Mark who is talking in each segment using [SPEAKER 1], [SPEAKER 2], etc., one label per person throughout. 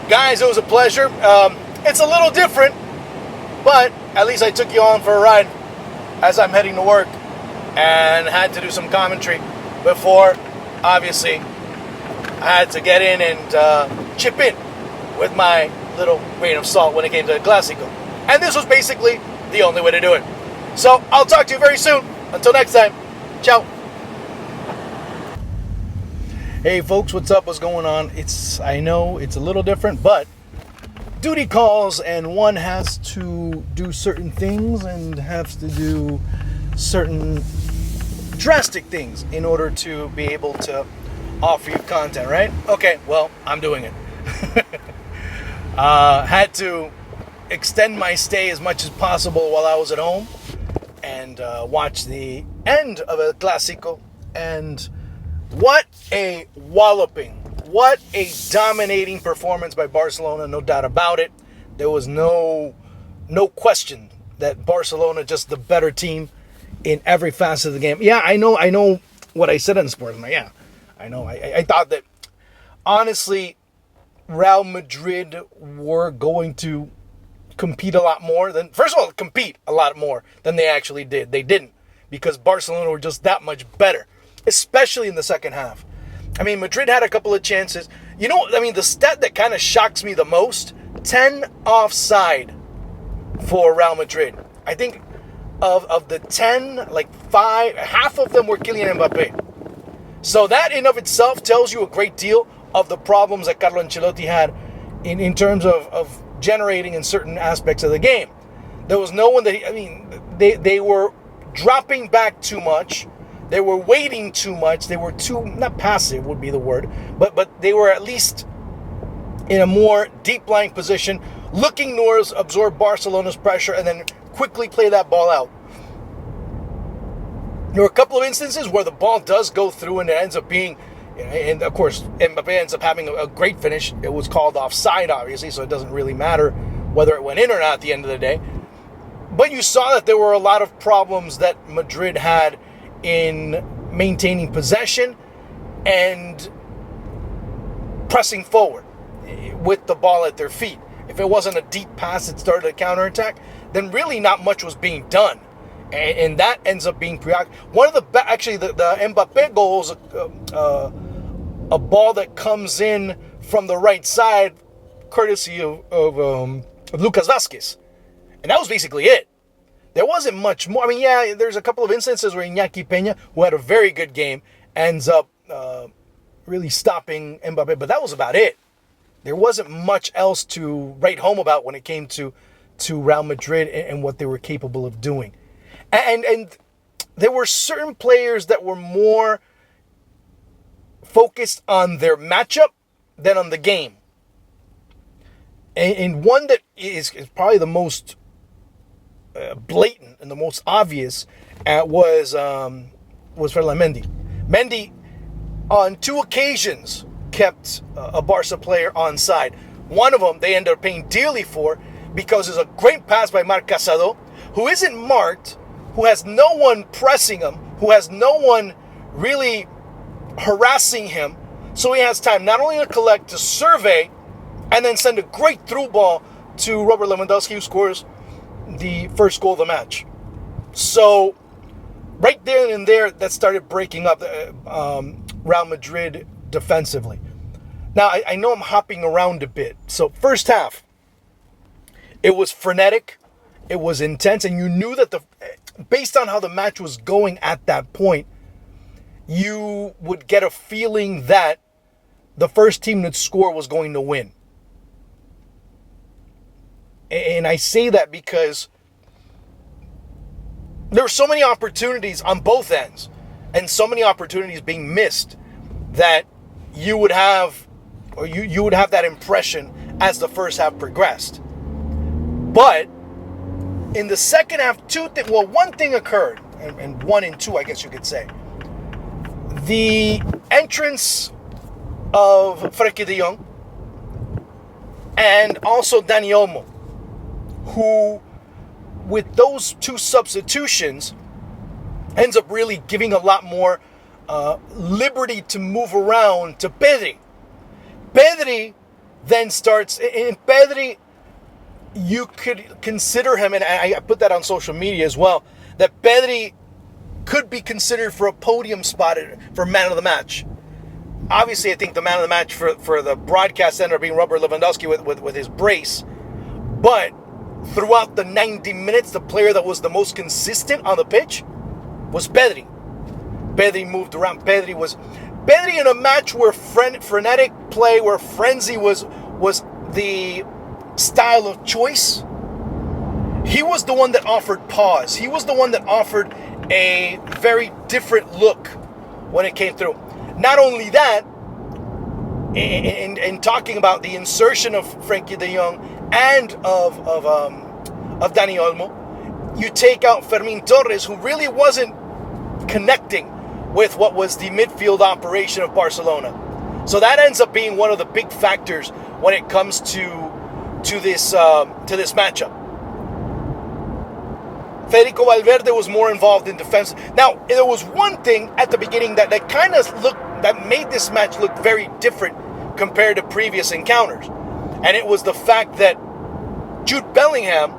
[SPEAKER 1] Guys, it was a pleasure. It's a little different, but at least I took you on for a ride as I'm heading to work and had to do some commentary before, obviously, I had to get in and chip in with my little grain of salt when it came to the Clasico. And this was basically the only way to do it. So I'll talk to you very soon. Until next time, ciao. Hey folks, what's up? What's going on? I know it's a little different, but duty calls and one has to do certain things and has to do certain drastic things in order to be able to offer you content, right? Okay, well, I'm doing it. Had to extend my stay as much as possible while I was at home and watch the end of a Clasico. And what a walloping. What a dominating performance by Barcelona, no doubt about it. There was no question that Barcelona just the better team in every facet of the game. Yeah, I know what I said on Sportsman. Yeah, I know. I thought that, honestly, Real Madrid were going to compete a lot more than they actually did. They didn't, because Barcelona were just that much better, especially in the second half. I mean, Madrid had a couple of chances. You know, I mean, the stat that kind of shocks me the most, 10 offside for Real Madrid. I think of the 10, like 5, half of them were Kylian Mbappe. So that in of itself tells you a great deal of the problems that Carlo Ancelotti had in terms of generating in certain aspects of the game. There was no one they were dropping back too much. They were waiting too much. They were too, not passive would be the word, but they were at least in a more deep lying position, looking to absorb Barcelona's pressure and then quickly play that ball out. There were a couple of instances where the ball does go through and it ends up being, and of course, Mbappe ends up having a great finish. It was called offside, obviously, so it doesn't really matter whether it went in or not at the end of the day. But you saw that there were a lot of problems that Madrid had in maintaining possession and pressing forward with the ball at their feet. If it wasn't a deep pass that started a counterattack, then really not much was being done. And that ends up being preoccupied. One of the Mbappe goals, a ball that comes in from the right side, courtesy of Lucas Vazquez. And that was basically it. There wasn't much more. I mean, yeah, there's a couple of instances where Iñaki Peña, who had a very good game, ends up really stopping Mbappe, but that was about it. There wasn't much else to write home about when it came to Real Madrid and what they were capable of doing. And there were certain players that were more focused on their matchup than on the game. And one that is probably the most blatant and the most obvious was Ferland Mendy. Mendy, on 2 occasions, kept a Barca player onside. One of them they ended up paying dearly for because it's a great pass by Marc Casado, who isn't marked, who has no one pressing him, who has no one really harassing him. So he has time not only to collect, to survey, and then send a great through ball to Robert Lewandowski, who scores the first goal of the match. So right there and there, that started breaking up Real Madrid defensively. Now, I know I'm hopping around a bit. So first half, it was frenetic, it was intense, and you knew that based on how the match was going at that point, you would get a feeling that the first team that scored was going to win. And I say that because there were so many opportunities on both ends and so many opportunities being missed that you would have that impression as the first half progressed. But in the second half, one thing occurred, and 1 and 2, I guess you could say. The entrance of Frenkie de Jong and also Dani Olmo, who, with those 2 substitutions, ends up really giving a lot more liberty to move around to Pedri. Pedri then starts, in Pedri, you could consider him, and I put that on social media as well, that Pedri could be considered for a podium spot for man of the match. Obviously, I think the man of the match for the broadcast ended up being Robert Lewandowski with his brace. But throughout the 90 minutes, the player that was the most consistent on the pitch was Pedri. Pedri moved around. Pedri in a match where frenetic play, where frenzy was the style of choice. He was the one that offered pause. He was the one that offered a very different look when it came through. Not only that, in talking about the insertion of Frankie de Jong and of Dani Olmo, you take out Fermin Torres, who really wasn't connecting with what was the midfield operation of Barcelona. So that ends up being one of the big factors when it comes to this matchup. Federico Valverde was more involved in defense. Now, there was one thing at the beginning that made this match look very different compared to previous encounters. And it was the fact that Jude Bellingham,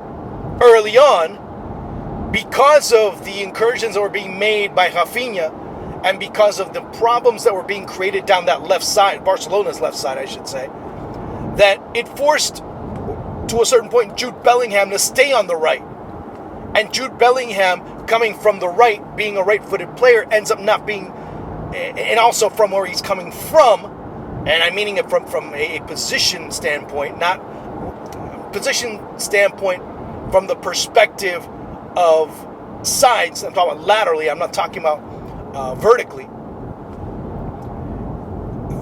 [SPEAKER 1] early on, because of the incursions that were being made by Rafinha, and because of the problems that were being created down that left side, Barcelona's left side, I should say, that it forced, to a certain point, Jude Bellingham to stay on the right. And Jude Bellingham, coming from the right, being a right-footed player, ends up not being, and also from where he's coming from, and I'm meaning it from a position standpoint, not position standpoint from the perspective of sides. I'm talking about laterally, I'm not talking about vertically.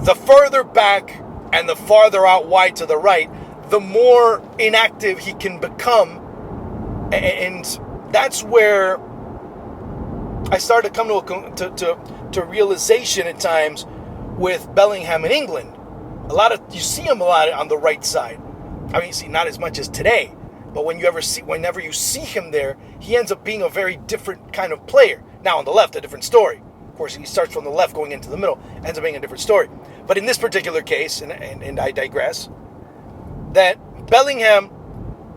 [SPEAKER 1] The further back and the farther out wide to the right, the more inactive he can become. And that's where I started to come to realization at times with Bellingham in England. You see him a lot on the right side. I mean, see, not as much as today, but whenever you see him there, he ends up being a very different kind of player. Now on the left, a different story. Of course, he starts from the left going into the middle, ends up being a different story. But in this particular case, and I digress, that Bellingham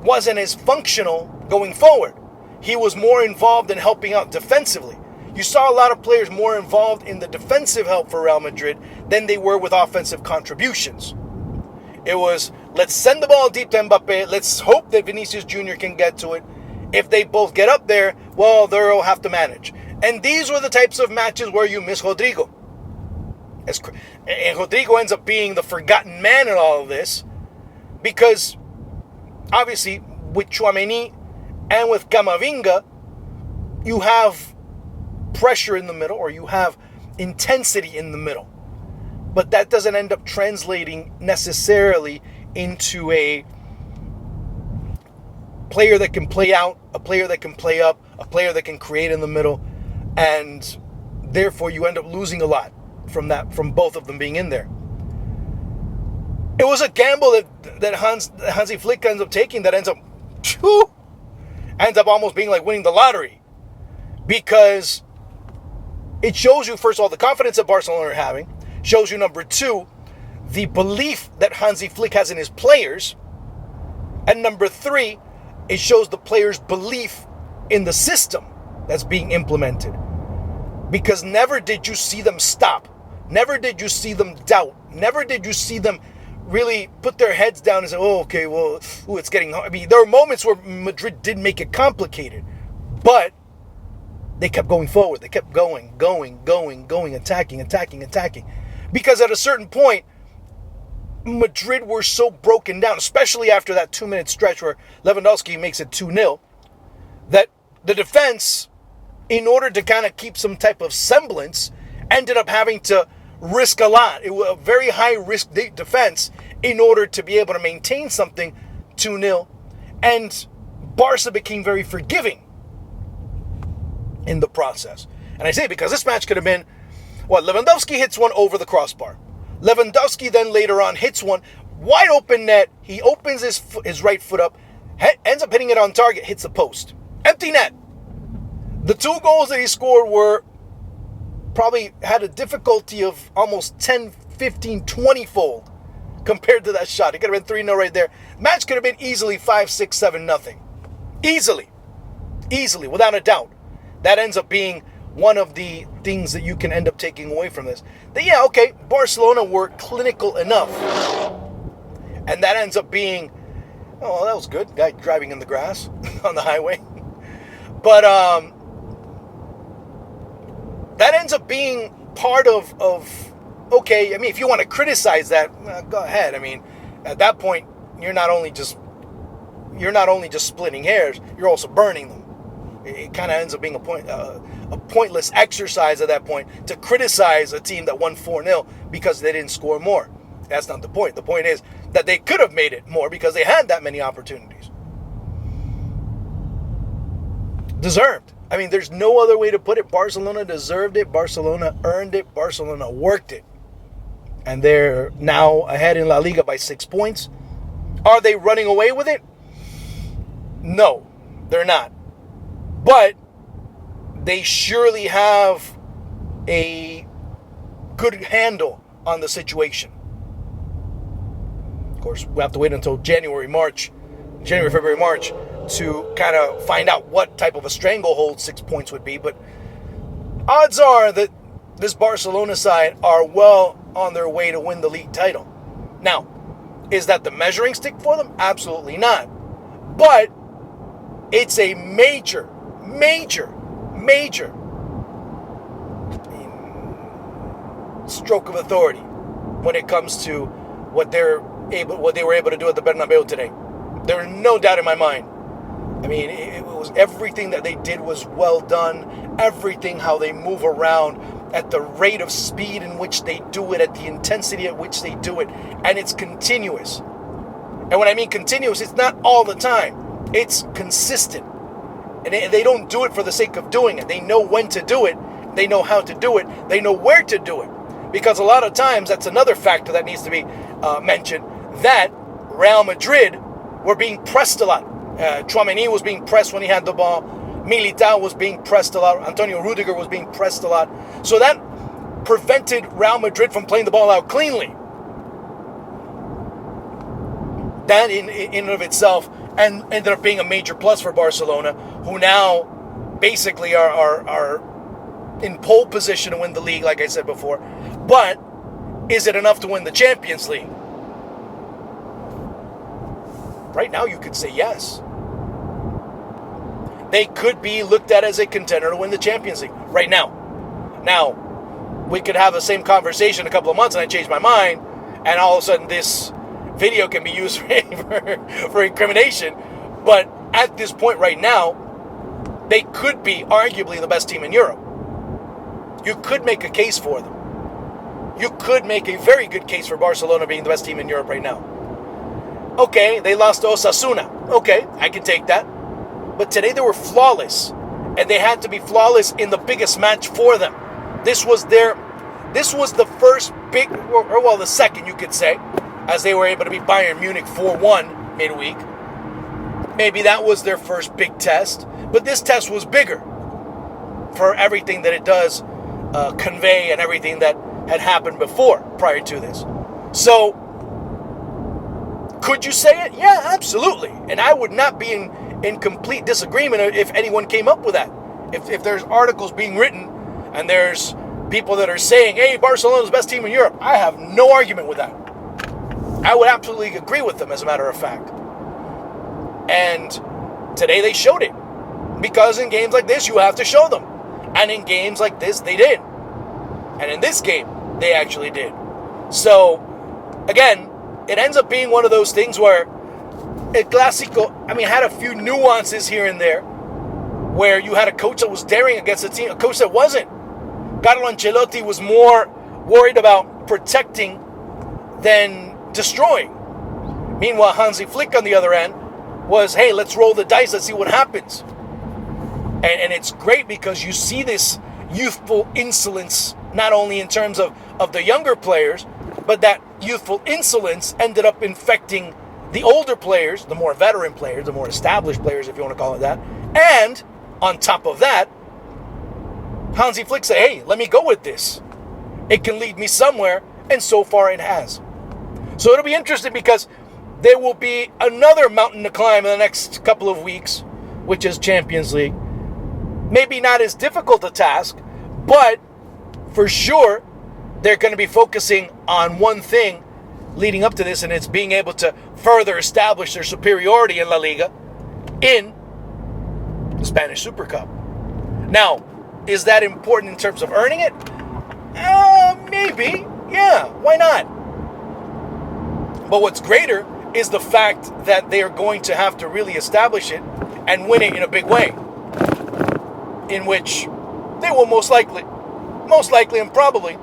[SPEAKER 1] wasn't as functional going forward. He was more involved in helping out defensively. You saw a lot of players more involved in the defensive help for Real Madrid than they were with offensive contributions. It was, let's send the ball deep to Mbappe, let's hope that Vinicius Jr. can get to it. If they both get up there, well, they'll have to manage. And these were the types of matches where you miss Rodrigo. And Rodrigo ends up being the forgotten man in all of this, because obviously with Tchouaméni and with Camavinga, you have pressure in the middle, or you have intensity in the middle. But that doesn't end up translating necessarily into a player that can play out, a player that can play up, a player that can create in the middle, and therefore you end up losing a lot from both of them being in there. It was a gamble that Hansi Flick ends up taking that ends up almost being like winning the lottery, because it shows you, first of all, the confidence that Barcelona are having, shows you, number two, the belief that Hansi Flick has in his players, and number three, it shows the players' belief in the system that's being implemented. Because never did you see them stop. Never did you see them doubt. Never did you see them really put their heads down and say, oh, okay, well, it's getting hard. I mean, there were moments where Madrid did make it complicated, but they kept going forward. They kept going, attacking. Because at a certain point, Madrid were so broken down, especially after that 2-minute stretch where Lewandowski makes it 2-0, that the defense, in order to kind of keep some type of semblance, ended up having to risk a lot. It was a very high-risk defense in order to be able to maintain something 2-0. And Barca became very forgiving in the process. And I say because this match could have been, Lewandowski hits one over the crossbar. Lewandowski then later on hits one, wide open net. He opens his right foot up, ends up hitting it on target, hits the post. Empty net. The two goals that he scored were probably had a difficulty of almost 10, 15, 20-fold compared to that shot. It could have been 3-0 right there. Match could have been easily 5-6, 7-0. Easily, without a doubt. That ends up being one of the things that you can end up taking away from this. That, yeah, okay, Barcelona were clinical enough. And that ends up being, oh, that was good. Guy driving in the grass on the highway. But that ends up being part of okay, I mean, if you want to criticize that, go ahead. I mean, at that point, you're not only just splitting hairs, you're also burning them. It kind of ends up being a pointless exercise at that point to criticize a team that won 4-0 because they didn't score more. That's not the point. The point is that they could have made it more because they had that many opportunities. Deserved. I mean, there's no other way to put it. Barcelona deserved it. Barcelona earned it. Barcelona worked it. And they're now ahead in La Liga by 6 points. Are they running away with it? No, they're not. But they surely have a good handle on the situation. Of course, we have to wait until January, February, March to kind of find out what type of a stranglehold 6 points would be. But odds are that this Barcelona side are well on their way to win the league title. Now, is that the measuring stick for them? Absolutely not. But it's a major stroke of authority when it comes to what they were able to do at the Bernabeu today. There's no doubt in my mind. I mean, it was everything that they did was well done. Everything, how they move around, at the rate of speed in which they do it, at the intensity at which they do it, and it's continuous. And when I mean continuous, it's not all the time. It's consistent. And they don't do it for the sake of doing it. They know when to do it. They know how to do it. They know where to do it. Because a lot of times, that's another factor that needs to be mentioned, that Real Madrid were being pressed a lot. Tchouaméni was being pressed when he had the ball. Militao was being pressed a lot. Antonio Rudiger was being pressed a lot. So that prevented Real Madrid from playing the ball out cleanly. That in and of itself and ended up being a major plus for Barcelona, who now basically are in pole position to win the league, like I said before. But is it enough to win the Champions League? Right now, you could say yes. They could be looked at as a contender to win the Champions League right now. Now, we could have the same conversation in a couple of months and I change my mind, and all of a sudden this video can be used for incrimination. But at this point right now, they could be arguably the best team in Europe. You could make a case for them. You could make a very good case for Barcelona being the best team in Europe right now. Okay, they lost to Osasuna. Okay, I can take that. But today they were flawless. And they had to be flawless in the biggest match for them. This was the first big, or well, the second you could say, as they were able to beat Bayern Munich 4-1 midweek. Maybe that was their first big test. But this test was bigger for everything that it does convey and everything that had happened before, prior to this. So, could you say it? Yeah, absolutely. And I would not be in complete disagreement if anyone came up with that. If there's articles being written and there's people that are saying, hey, Barcelona's the best team in Europe, I have no argument with that. I would absolutely agree with them, as a matter of fact. And today they showed it. Because in games like this, you have to show them. And in games like this, they did. And in this game, they actually did. So, again, it ends up being one of those things where El Clasico, had a few nuances here and there, where you had a coach that was daring against a team, a coach that wasn't. Carlo Ancelotti was more worried about protecting than destroying. Meanwhile, Hansi Flick on the other end was, hey, let's roll the dice, let's see what happens. And it's great because you see this youthful insolence, not only in terms of the younger players, but that youthful insolence ended up infecting the older players, the more veteran players, the more established players, if you want to call it that. And on top of that, Hansi Flick said, hey, let me go with this. It can lead me somewhere, and so far it has. So it'll be interesting because there will be another mountain to climb in the next couple of weeks, which is Champions League. Maybe not as difficult a task, but for sure they're going to be focusing on one thing leading up to this, and it's being able to further establish their superiority in La Liga in the Spanish Super Cup. Now, is that important in terms of earning it? Maybe. Yeah, why not? But what's greater is the fact that they are going to have to really establish it and win it in a big way, in which they will most likely and probably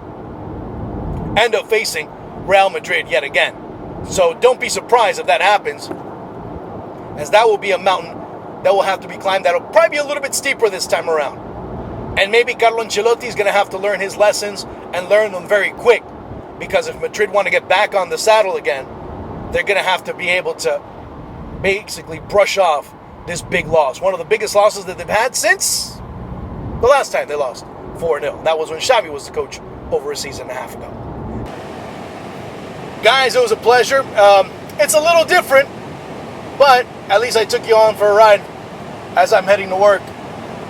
[SPEAKER 1] end up facing Real Madrid yet again. So don't be surprised if that happens, as that will be a mountain that will have to be climbed. That'll probably be a little bit steeper this time around. And maybe Carlo Ancelotti is going to have to learn his lessons and learn them very quick, because if Madrid want to get back on the saddle again, they're going to have to be able to basically brush off this big loss. One of the biggest losses that they've had since the last time they lost 4-0. That was when Xavi was the coach over a season and a half ago. Guys, it was a pleasure. It's a little different, but at least I took you on for a ride as I'm heading to work,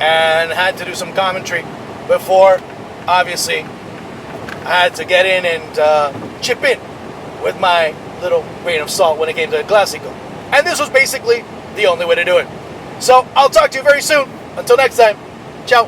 [SPEAKER 1] and had to do some commentary before. Obviously, I had to get in and chip in with my little grain of salt when it came to the Clasico. And this was basically the only way to do it. So I'll talk to you very soon. Until next time, ciao.